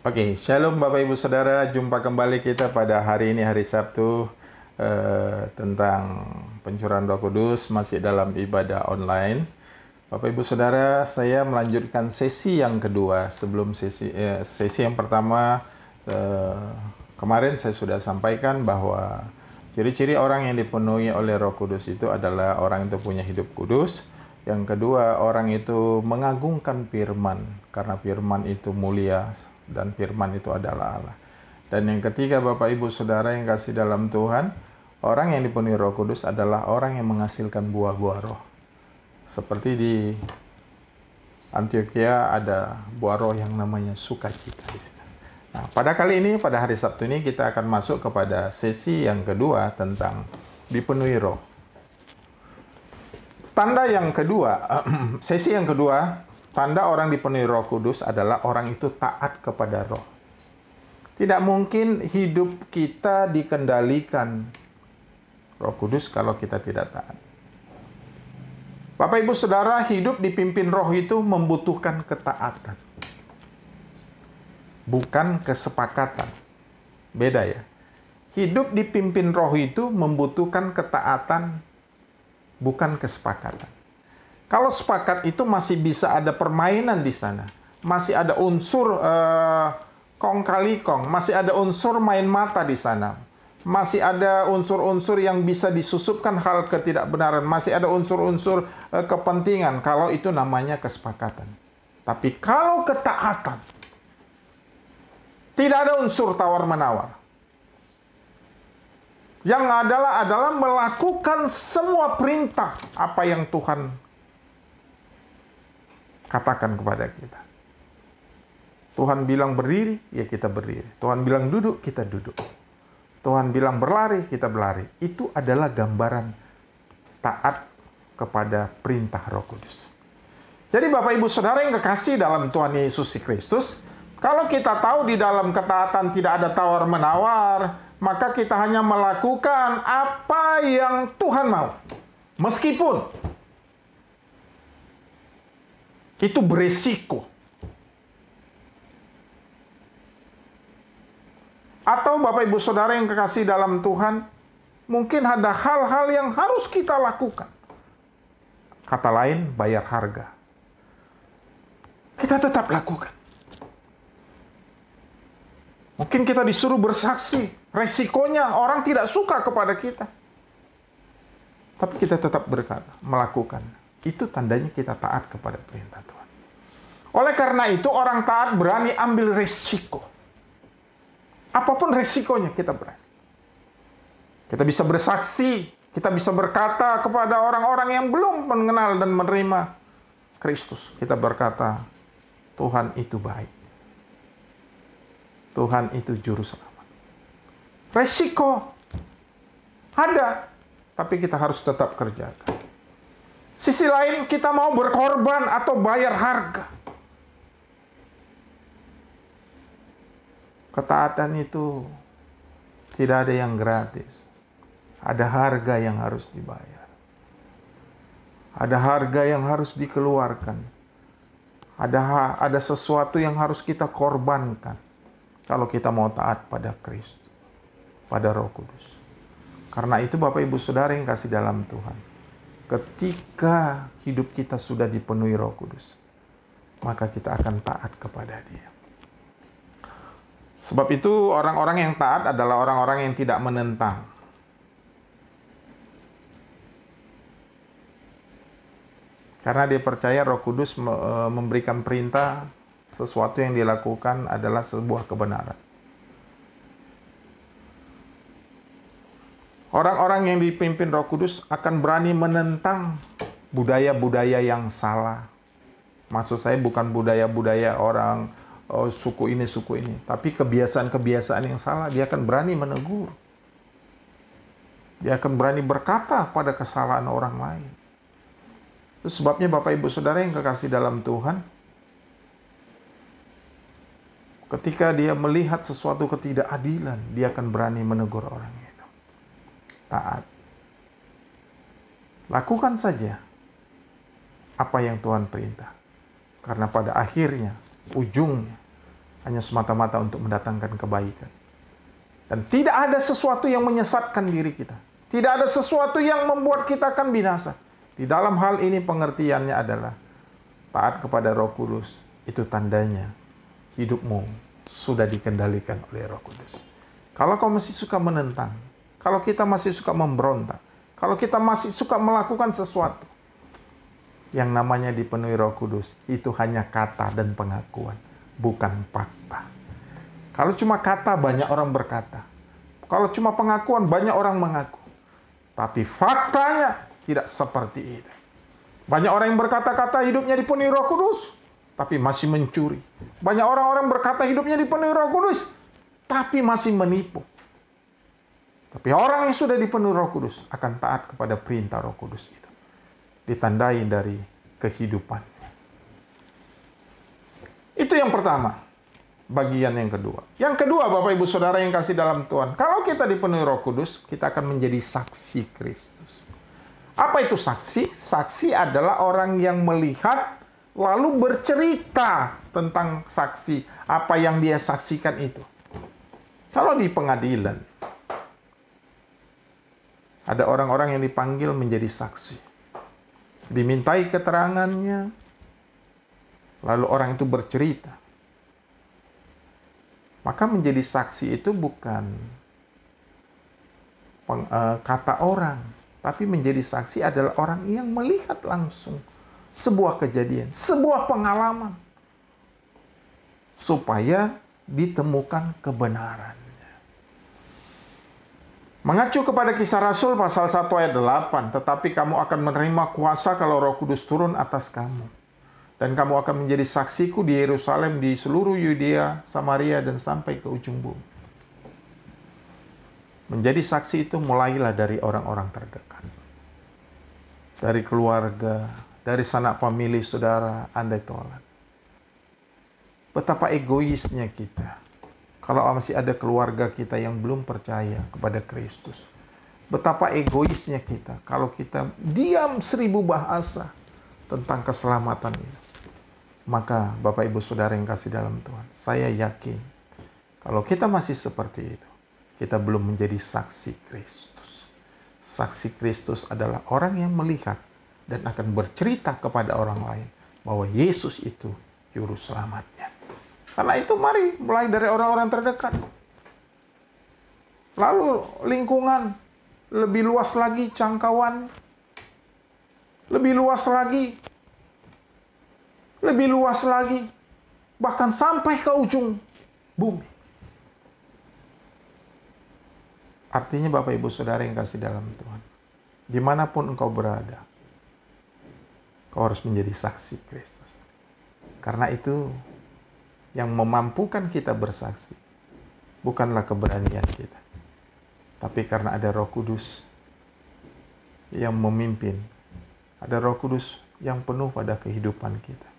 Oke, Shalom Bapak Ibu Saudara, jumpa kembali kita pada hari ini, hari Sabtu, tentang pencurahan Roh Kudus, masih dalam ibadah online. Bapak Ibu Saudara, saya melanjutkan sesi yang kedua. Sebelum sesi yang pertama, kemarin saya sudah sampaikan bahwa ciri-ciri orang yang dipenuhi oleh Roh Kudus itu adalah orang itu punya hidup kudus. Yang kedua, orang itu mengagungkan firman, karena firman itu mulia dan firman itu adalah Allah. Dan yang ketiga, Bapak Ibu Saudara yang kasih dalam Tuhan, orang yang dipenuhi Roh Kudus adalah orang yang menghasilkan buah-buah roh. Seperti di Antioquia ada buah roh yang namanya sukacita. Nah, pada kali ini, pada hari Sabtu ini, kita akan masuk kepada sesi yang kedua tentang dipenuhi roh. Tanda yang kedua, sesi yang kedua, tanda orang dipenuhi Roh Kudus adalah orang itu taat kepada roh. Tidak mungkin hidup kita dikendalikan Roh Kudus kalau kita tidak taat. Bapak Ibu Saudara, hidup dipimpin roh itu membutuhkan ketaatan. Bukan kesepakatan. Beda ya. Hidup dipimpin roh itu membutuhkan ketaatan, bukan kesepakatan. Kalau sepakat itu masih bisa ada permainan di sana. Masih ada unsur kong kali kong. Masih ada unsur main mata di sana. Masih ada unsur-unsur yang bisa disusupkan hal ketidakbenaran. Masih ada unsur-unsur kepentingan. Kalau itu namanya kesepakatan. Tapi kalau ketaatan, tidak ada unsur tawar-menawar. Yang adalah melakukan semua perintah apa yang Tuhan katakan kepada kita. Tuhan bilang berdiri, ya kita berdiri. Tuhan bilang duduk, kita duduk. Tuhan bilang berlari, kita berlari. Itu adalah gambaran taat kepada perintah Roh Kudus. Jadi Bapak Ibu Saudara yang kekasih dalam Tuhan Yesus Kristus, kalau kita tahu di dalam ketaatan tidak ada tawar-menawar, maka kita hanya melakukan apa yang Tuhan mau. Meskipun itu beresiko. Atau Bapak Ibu Saudara yang kekasih dalam Tuhan, mungkin ada hal-hal yang harus kita lakukan. Kata lain, bayar harga. Kita tetap lakukan. Mungkin kita disuruh bersaksi, resikonya orang tidak suka kepada kita. Tapi kita tetap berkata, melakukan. Itu tandanya kita taat kepada perintah Tuhan. Oleh karena itu, orang taat berani ambil resiko. Apapun resikonya, kita berani. Kita bisa bersaksi, kita bisa berkata kepada orang-orang yang belum mengenal dan menerima Kristus. Kita berkata, Tuhan itu baik. Tuhan itu juru selamat. Resiko ada, tapi kita harus tetap kerjakan. Sisi lain, kita mau berkorban atau bayar harga. Ketaatan itu tidak ada yang gratis. Ada harga yang harus dibayar. Ada harga yang harus dikeluarkan. Ada sesuatu yang harus kita korbankan. Kalau kita mau taat pada Kristus, pada Roh Kudus. Karena itu Bapak Ibu Saudara yang kasih dalam Tuhan, ketika hidup kita sudah dipenuhi Roh Kudus, maka kita akan taat kepada Dia. Sebab itu orang-orang yang taat adalah orang-orang yang tidak menentang. Karena dia percaya Roh Kudus memberikan perintah, sesuatu yang dilakukan adalah sebuah kebenaran. Orang-orang yang dipimpin Roh Kudus akan berani menentang budaya-budaya yang salah. Maksud saya bukan budaya-budaya orang suku ini, tapi kebiasaan-kebiasaan yang salah, dia akan berani menegur. Dia akan berani berkata pada kesalahan orang lain. Itu sebabnya Bapak Ibu Saudara yang kekasih dalam Tuhan, ketika dia melihat sesuatu ketidakadilan, dia akan berani menegur orang itu. Taat. Lakukan saja apa yang Tuhan perintah. Karena pada akhirnya, ujungnya, hanya semata-mata untuk mendatangkan kebaikan. Dan tidak ada sesuatu yang menyesatkan diri kita. Tidak ada sesuatu yang membuat kita akan binasa. Di dalam hal ini pengertiannya adalah taat kepada Roh Kudus. Itu tandanya hidupmu sudah dikendalikan oleh Roh Kudus. Kalau kau masih suka menentang, kalau kita masih suka memberontak, kalau kita masih suka melakukan sesuatu, yang namanya dipenuhi Roh Kudus, itu hanya kata dan pengakuan, bukan fakta. Kalau cuma kata, banyak orang berkata. Kalau cuma pengakuan, banyak orang mengaku. Tapi faktanya tidak seperti itu. Banyak orang yang berkata-kata hidupnya dipenuhi Roh Kudus, tapi masih mencuri. Banyak orang-orang berkata hidupnya dipenuhi Roh Kudus, tapi masih menipu. Tapi orang yang sudah dipenuhi Roh Kudus akan taat kepada perintah Roh Kudus itu. Ditandai dari kehidupan. Itu yang pertama. Bagian yang kedua. Yang kedua, Bapak Ibu Saudara yang kasih dalam Tuhan. Kalau kita dipenuhi Roh Kudus, kita akan menjadi saksi Kristus. Apa itu saksi? Saksi adalah orang yang melihat lalu bercerita tentang saksi. Apa yang dia saksikan itu. Kalau di pengadilan, ada orang-orang yang dipanggil menjadi saksi. Dimintai keterangannya, lalu orang itu bercerita. Maka menjadi saksi itu bukan kata orang, tapi menjadi saksi adalah orang yang melihat langsung sebuah kejadian, sebuah pengalaman, supaya ditemukan kebenarannya. Mengacu kepada Kisah Rasul pasal 1 ayat 8, tetapi kamu akan menerima kuasa kalau Roh Kudus turun atas kamu. Dan kamu akan menjadi saksiku di Yerusalem, di seluruh Yudea, Samaria, dan sampai ke ujung bumi. Menjadi saksi itu mulailah dari orang-orang terdekat. Dari keluarga, dari sanak famili saudara, andai tolak. Betapa egoisnya kita. Kalau masih ada keluarga kita yang belum percaya kepada Kristus. Betapa egoisnya kita kalau kita diam 1000 bahasa tentang keselamatan itu. Maka Bapak Ibu Saudara yang kasih dalam Tuhan, saya yakin kalau kita masih seperti itu, kita belum menjadi saksi Kristus. Saksi Kristus adalah orang yang melihat dan akan bercerita kepada orang lain bahwa Yesus itu juru selamatnya. Karena itu mari mulai dari orang-orang terdekat. Lalu lingkungan, lebih luas lagi jangkauan, lebih luas lagi, bahkan sampai ke ujung bumi. Artinya Bapak Ibu Saudara yang kasih dalam Tuhan, dimanapun engkau berada, kau harus menjadi saksi Kristus. Karena itu yang memampukan kita bersaksi bukanlah keberanian kita, tapi karena ada Roh Kudus yang memimpin, ada Roh Kudus yang penuh pada kehidupan kita.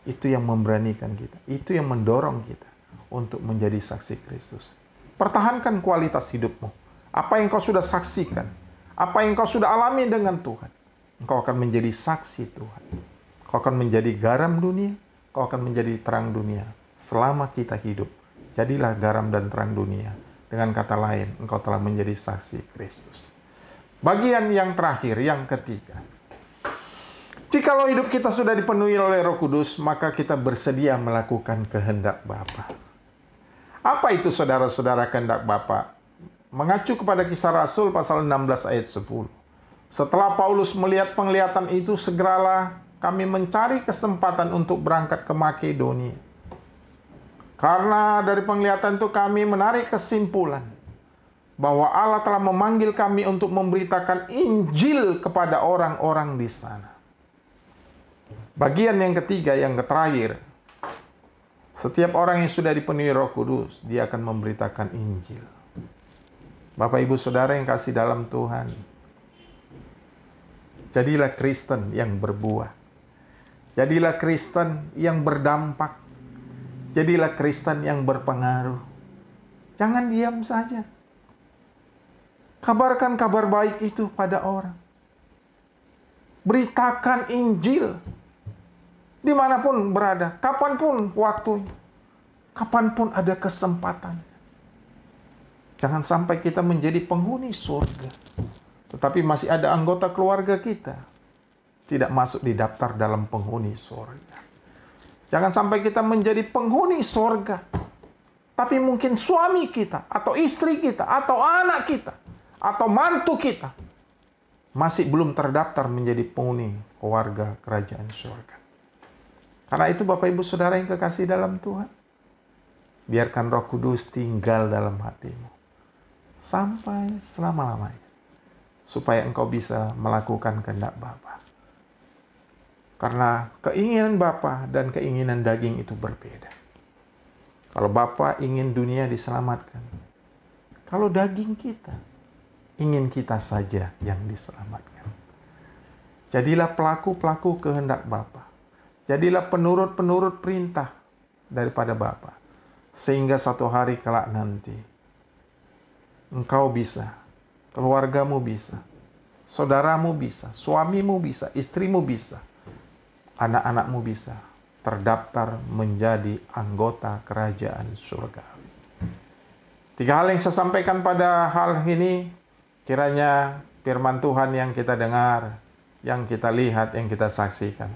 Itu yang memberanikan kita. Itu yang mendorong kita untuk menjadi saksi Kristus. Pertahankan kualitas hidupmu. Apa yang kau sudah saksikan, apa yang kau sudah alami dengan Tuhan, engkau akan menjadi saksi Tuhan. Kau akan menjadi garam dunia, kau akan menjadi terang dunia. Selama kita hidup, jadilah garam dan terang dunia. Dengan kata lain, engkau telah menjadi saksi Kristus. Bagian yang terakhir, yang ketiga. Jikalau hidup kita sudah dipenuhi oleh Roh Kudus, maka kita bersedia melakukan kehendak Bapa. Apa itu saudara-saudara kehendak Bapa? Mengacu kepada Kisah Rasul pasal 16 ayat 10. Setelah Paulus melihat penglihatan itu, segeralah kami mencari kesempatan untuk berangkat ke Makedonia. Karena dari penglihatan itu kami menarik kesimpulan bahwa Allah telah memanggil kami untuk memberitakan Injil kepada orang-orang di sana. Bagian yang ketiga, yang terakhir. Setiap orang yang sudah dipenuhi Roh Kudus, dia akan memberitakan Injil. Bapak Ibu Saudara yang kasih dalam Tuhan, jadilah Kristen yang berbuah. Jadilah Kristen yang berdampak. Jadilah Kristen yang berpengaruh. Jangan diam saja. Kabarkan kabar baik itu pada orang. Beritakan Injil. Dimanapun berada, kapanpun waktunya. Kapanpun ada kesempatan. Jangan sampai kita menjadi penghuni surga, tetapi masih ada anggota keluarga kita tidak masuk di daftar dalam penghuni surga. Jangan sampai kita menjadi penghuni surga, tapi mungkin suami kita, atau istri kita, atau anak kita, atau mantu kita masih belum terdaftar menjadi penghuni keluarga kerajaan surga. Karena itu Bapak Ibu Saudara yang kekasih dalam Tuhan, biarkan Roh Kudus tinggal dalam hatimu sampai selama-lamanya, supaya engkau bisa melakukan kehendak Bapa. Karena keinginan Bapa dan keinginan daging itu berbeda. Kalau Bapa ingin dunia diselamatkan, kalau daging kita ingin kita saja yang diselamatkan. Jadilah pelaku-pelaku kehendak Bapa. Jadilah penurut-penurut perintah daripada Bapa. Sehingga satu hari kelak nanti, engkau bisa, keluargamu bisa, saudaramu bisa, suamimu bisa, istrimu bisa, anak-anakmu bisa terdaftar menjadi anggota kerajaan surga. 3 hal yang saya sampaikan pada hal ini, kiranya firman Tuhan yang kita dengar, yang kita lihat, yang kita saksikan,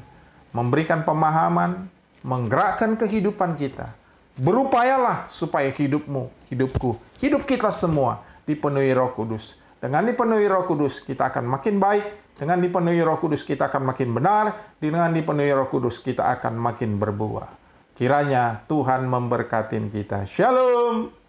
memberikan pemahaman, menggerakkan kehidupan kita. Berupayalah supaya hidupmu, hidupku, hidup kita semua dipenuhi Roh Kudus. Dengan dipenuhi Roh Kudus, kita akan makin baik. Dengan dipenuhi Roh Kudus, kita akan makin benar. Dengan dipenuhi Roh Kudus, kita akan makin berbuah. Kiranya Tuhan memberkati kita. Shalom.